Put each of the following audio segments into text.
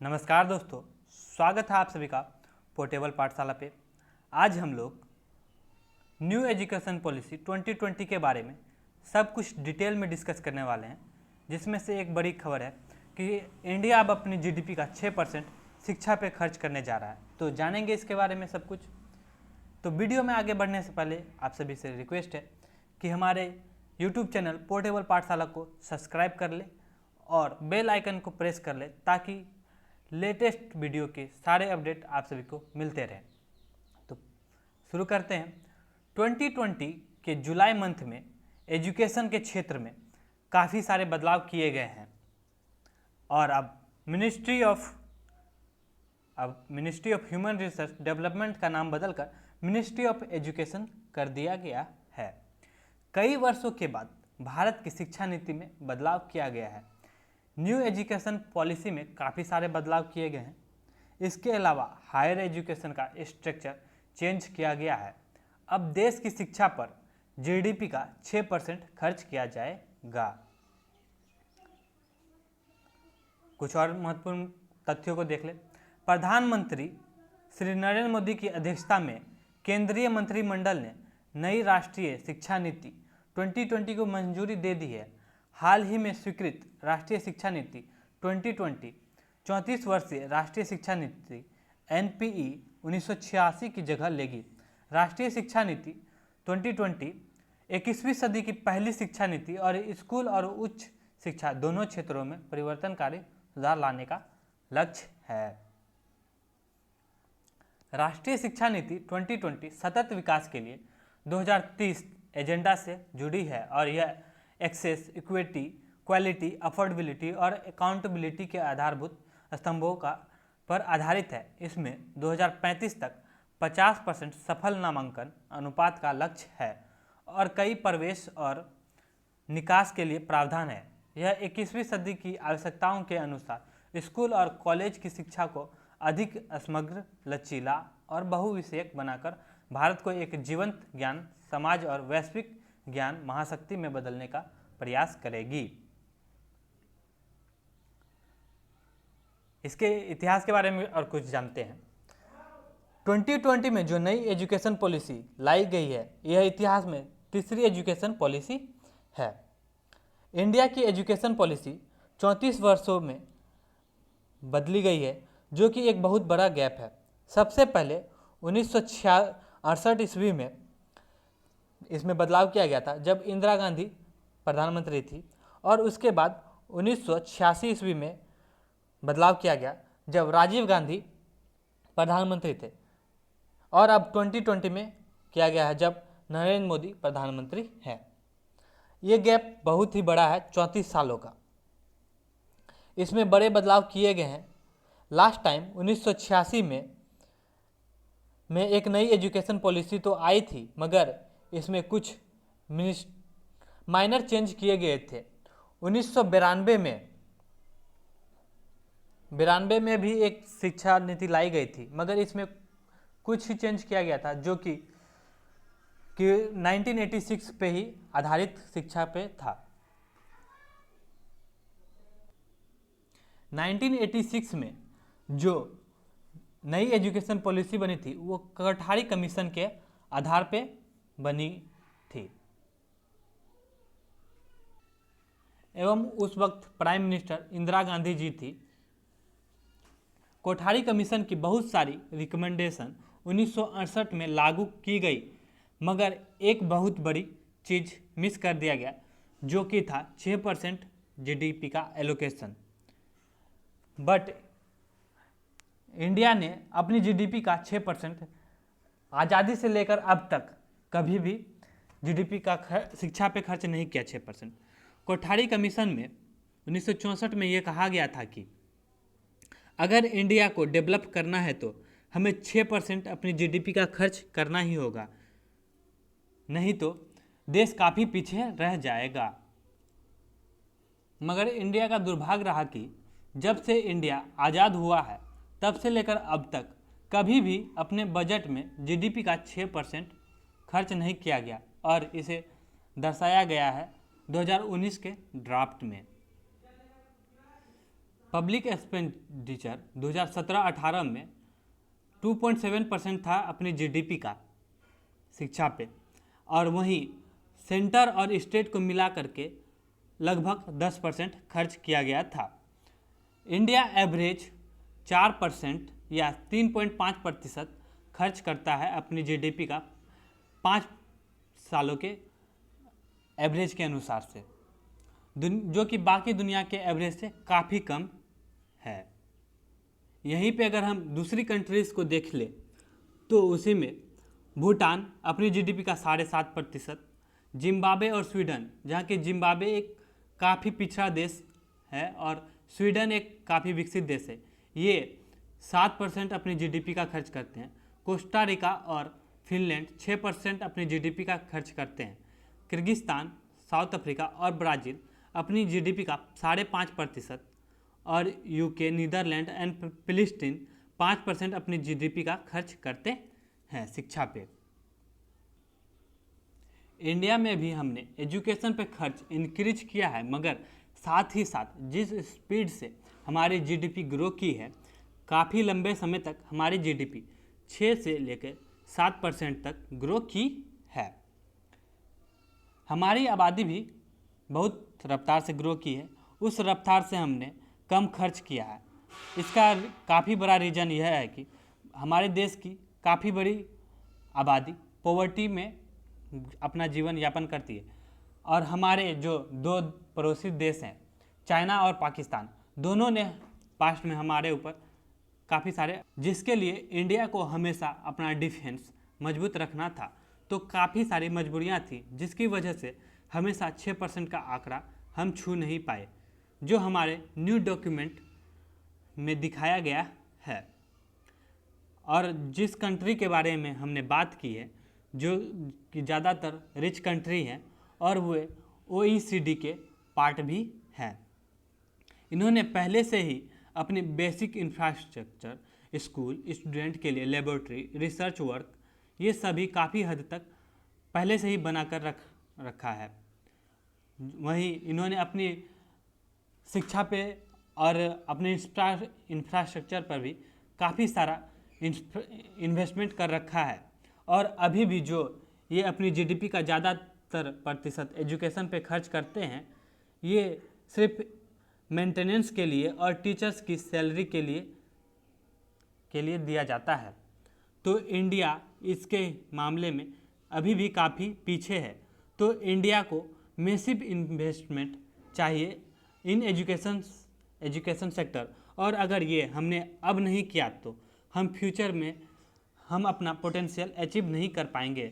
नमस्कार दोस्तों, स्वागत है आप सभी का पोर्टेबल पाठशाला पे। आज हम लोग न्यू एजुकेशन पॉलिसी 2020 के बारे में सब कुछ डिटेल में डिस्कस करने वाले हैं, जिसमें से एक बड़ी खबर है कि इंडिया अब अपनी जीडीपी का 6% शिक्षा पे खर्च करने जा रहा है। तो जानेंगे इसके बारे में सब कुछ। तो वीडियो में आगे बढ़ने से पहले आप सभी से रिक्वेस्ट है कि हमारे यूट्यूब चैनल पोर्टेबल पाठशाला को सब्सक्राइब कर ले और बेल आइकन को प्रेस कर ले, ताकि लेटेस्ट वीडियो के सारे अपडेट आप सभी को मिलते रहें। तो शुरू करते हैं। 2020 के जुलाई मंथ में एजुकेशन के क्षेत्र में काफ़ी सारे बदलाव किए गए हैं और अब ministry of human resource development का नाम बदलकर मिनिस्ट्री ऑफ एजुकेशन कर दिया गया है। कई वर्षों के बाद भारत की शिक्षा नीति में बदलाव किया गया है। न्यू एजुकेशन पॉलिसी में काफ़ी सारे बदलाव किए गए हैं। इसके अलावा हायर एजुकेशन का स्ट्रक्चर चेंज किया गया है। अब देश की शिक्षा पर जीडीपी का 6% खर्च किया जाएगा। कुछ और महत्वपूर्ण तथ्यों को देख ले। प्रधानमंत्री श्री नरेंद्र मोदी की अध्यक्षता में केंद्रीय मंत्रिमंडल ने नई राष्ट्रीय शिक्षा नीति 2020 को मंजूरी दे दी है। हाल ही में स्वीकृत राष्ट्रीय शिक्षा नीति 2020 34 वर्षीय राष्ट्रीय शिक्षा नीति NPE 1986 की जगह लेगी। राष्ट्रीय शिक्षा नीति 2020 21वीं सदी की पहली शिक्षा नीति और स्कूल और उच्च शिक्षा दोनों क्षेत्रों में परिवर्तनकारी सुधार लाने का लक्ष्य है। राष्ट्रीय शिक्षा नीति 2020 सतत विकास के लिए 2030 एजेंडा से जुड़ी है और यह एक्सेस, इक्विटी, क्वालिटी, अफोर्डेबिलिटी और अकाउंटेबिलिटी के आधारभूत स्तंभों पर आधारित है। इसमें 2035 तक 50% सफल नामांकन अनुपात का लक्ष्य है और कई प्रवेश और निकास के लिए प्रावधान है। यह 21वीं सदी की आवश्यकताओं के अनुसार स्कूल और कॉलेज की शिक्षा को अधिक समग्र, लचीला और बहुविषयक बनाकर भारत को एक जीवंत ज्ञान समाज और वैश्विक ज्ञान महाशक्ति में बदलने का प्रयास करेगी। इसके इतिहास के बारे में और कुछ जानते हैं। 2020 में जो नई एजुकेशन पॉलिसी लाई गई है, यह इतिहास में तीसरी एजुकेशन पॉलिसी है। इंडिया की एजुकेशन पॉलिसी 34 वर्षों में बदली गई है, जो कि एक बहुत बड़ा गैप है। सबसे पहले 1968 ईस्वी में इसमें बदलाव किया गया था, जब इंदिरा गांधी प्रधानमंत्री थी, और उसके बाद 1986 ईस्वी में बदलाव किया गया जब राजीव गांधी प्रधानमंत्री थे, और अब 2020 में किया गया है जब नरेंद्र मोदी प्रधानमंत्री हैं। ये गैप बहुत ही बड़ा है, 34 सालों का। इसमें बड़े बदलाव किए गए हैं। लास्ट टाइम 1986 में एक नई एजुकेशन पॉलिसी तो आई थी, मगर इसमें कुछ माइनर चेंज किए गए थे। 1992 में भी एक शिक्षा नीति लाई गई थी, मगर इसमें कुछ ही चेंज किया गया था, जो कि 1986 पे ही आधारित शिक्षा पे था। 1986 में जो नई एजुकेशन पॉलिसी बनी थी, वो कटारी कमीशन के आधार पे बनी थी, एवं उस वक्त प्राइम मिनिस्टर इंदिरा गांधी जी थी। कोठारी कमीशन की बहुत सारी रिकमेंडेशन 1968 में लागू की गई, मगर एक बहुत बड़ी चीज़ मिस कर दिया गया, जो कि था 6% जीडीपी का एलोकेशन। बट इंडिया ने अपनी जीडीपी का 6% आज़ादी से लेकर अब तक कभी भी जीडीपी का शिक्षा पे खर्च नहीं किया। 6%। कोठारी कमीशन में 1964 में ये कहा गया था कि अगर इंडिया को डेवलप करना है तो हमें 6% अपनी जीडीपी का खर्च करना ही होगा, नहीं तो देश काफ़ी पीछे रह जाएगा। मगर इंडिया का दुर्भाग्य रहा कि जब से इंडिया आज़ाद हुआ है, तब से लेकर अब तक कभी भी अपने बजट में जीडीपी का 6% खर्च नहीं किया गया, और इसे दर्शाया गया है 2019 के ड्राफ्ट में। पब्लिक एक्सपेंडिचर 2017-18 में 2.7% था अपनी जीडीपी का शिक्षा पे, और वहीं सेंटर और स्टेट को मिला करके लगभग 10% खर्च किया गया था। इंडिया एवरेज 4% या 3.5% खर्च करता है अपनी जीडीपी का 5 सालों के एवरेज के अनुसार से, जो कि बाकी दुनिया के एवरेज से काफ़ी कम है। यहीं पे अगर हम दूसरी कंट्रीज़ को देख ले तो उसी में भूटान अपनी जीडीपी का 7.5%, जिम्बाब्वे और स्वीडन, जहाँ कि जिम्बाब्वे एक काफ़ी पिछड़ा देश है और स्वीडन एक काफ़ी विकसित देश है, ये 7% अपनी जीडीपी का खर्च करते हैं। कोस्टा रिका और फिनलैंड 6% अपनी जीडीपी का खर्च करते हैं। किर्गिस्तान, साउथ अफ्रीका और ब्राज़ील अपनी जीडीपी का 5.5%, और यूके, नीदरलैंड एंड फिलिस्तीन 5% अपनी जीडीपी का खर्च करते हैं शिक्षा पे। इंडिया में भी हमने एजुकेशन पे खर्च इंक्रीज किया है, मगर साथ ही साथ जिस स्पीड से हमारी जीडीपी ग्रो की है, काफ़ी लंबे समय तक हमारी जीडीपी 6 से लेकर 7% तक ग्रो की है। हमारी आबादी भी बहुत रफ्तार से ग्रो की है, उस रफ्तार से हमने कम खर्च किया है। इसका काफ़ी बड़ा रीज़न यह है कि हमारे देश की काफ़ी बड़ी आबादी पॉवर्टी में अपना जीवन यापन करती है, और हमारे जो दो पड़ोसी देश हैं चाइना और पाकिस्तान, दोनों ने पास्ट में हमारे ऊपर काफ़ी सारे, जिसके लिए इंडिया को हमेशा अपना डिफेंस मजबूत रखना था, तो काफ़ी सारी मजबूरियां थी, जिसकी वजह से हमेशा 6% का आंकड़ा हम छू नहीं पाए, जो हमारे न्यू डॉक्यूमेंट में दिखाया गया है। और जिस कंट्री के बारे में हमने बात की है, जो कि ज़्यादातर रिच कंट्री हैं और वे OECD के पार्ट भी हैं, इन्होंने पहले से ही अपनी बेसिक इंफ्रास्ट्रक्चर, स्कूल, स्टूडेंट के लिए लेबोरेटरी, रिसर्च वर्क, ये सभी काफ़ी हद तक पहले से ही बनाकर रखा है। वहीं इन्होंने अपनी शिक्षा पे और अपने इंफ्रास्ट्रक्चर पर भी काफ़ी सारा इन्वेस्टमेंट कर रखा है, और अभी भी जो ये अपनी जीडीपी का ज़्यादातर प्रतिशत एजुकेशन पे खर्च करते हैं, ये सिर्फ मेंटेनेंस के लिए और टीचर्स की सैलरी के लिए दिया जाता है। तो इंडिया इसके मामले में अभी भी काफ़ी पीछे है। तो इंडिया को मैसिव इन्वेस्टमेंट चाहिए इन एजुकेशन सेक्टर, और अगर ये हमने अब नहीं किया तो हम फ्यूचर में हम अपना पोटेंशियल अचीव नहीं कर पाएंगे।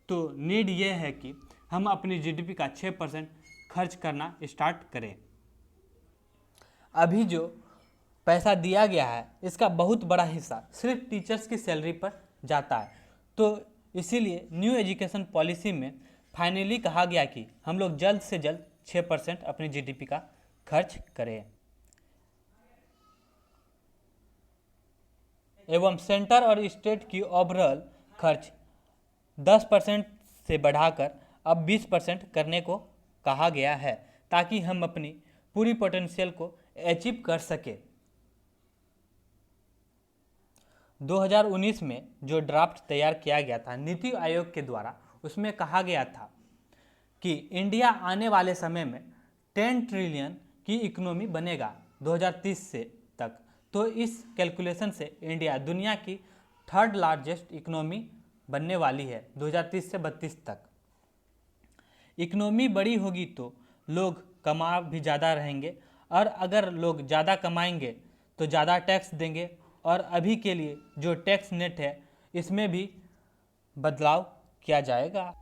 तो नीड ये है कि हम अपनी जीडीपी का 6% खर्च करना स्टार्ट करें। अभी जो पैसा दिया गया है, इसका बहुत बड़ा हिस्सा सिर्फ टीचर्स की सैलरी पर जाता है। तो इसीलिए न्यू एजुकेशन पॉलिसी में फाइनली कहा गया कि हम लोग जल्द से जल्द 6% अपनी जीडीपी का खर्च करें, एवं सेंटर और स्टेट की ओवरऑल खर्च 10% से बढ़ाकर अब 20% करने को कहा गया है, ताकि हम अपनी पूरी पोटेंशियल को अचीव कर सके। 2019 में जो ड्राफ्ट तैयार किया गया था नीति आयोग के द्वारा, उसमें कहा गया था कि इंडिया आने वाले समय में 10 ट्रिलियन की इकोनॉमी बनेगा 2030 से तक। तो इस कैलकुलेशन से इंडिया दुनिया की 3rd लार्जेस्ट इकोनॉमी बनने वाली है 2030 से 32 तक। इकोनॉमी बड़ी होगी तो लोग कमा भी ज़्यादा रहेंगे, और अगर लोग ज़्यादा कमाएंगे तो ज़्यादा टैक्स देंगे, और अभी के लिए जो टैक्स नेट है इसमें भी बदलाव किया जाएगा।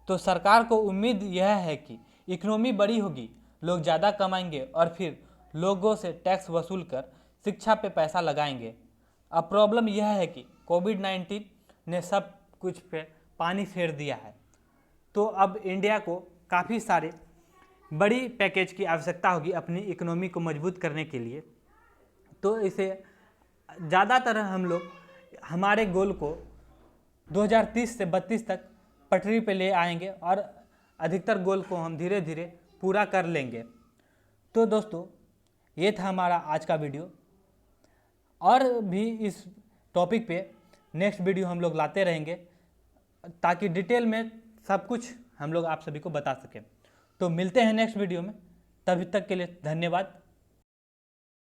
तो सरकार को उम्मीद यह है कि इकोनॉमी बड़ी होगी, लोग ज़्यादा कमाएंगे और फिर लोगों से टैक्स वसूल कर शिक्षा पे पैसा लगाएंगे। अब प्रॉब्लम यह है कि कोविड-19 ने सब कुछ पे पानी फेर दिया है, तो अब इंडिया को काफ़ी सारे बड़ी पैकेज की आवश्यकता होगी अपनी इकोनॉमी को मजबूत करने के लिए। तो इसे ज़्यादातर हम लोग हमारे गोल को 2030 से 32 तक पटरी पे ले आएंगे, और अधिकतर गोल को हम धीरे धीरे पूरा कर लेंगे। तो दोस्तों, ये था हमारा आज का वीडियो। और भी इस टॉपिक पे नेक्स्ट वीडियो हम लोग लाते रहेंगे ताकि डिटेल में सब कुछ हम लोग आप सभी को बता सकें। तो मिलते हैं नेक्स्ट वीडियो में, तभी तक के लिए धन्यवाद।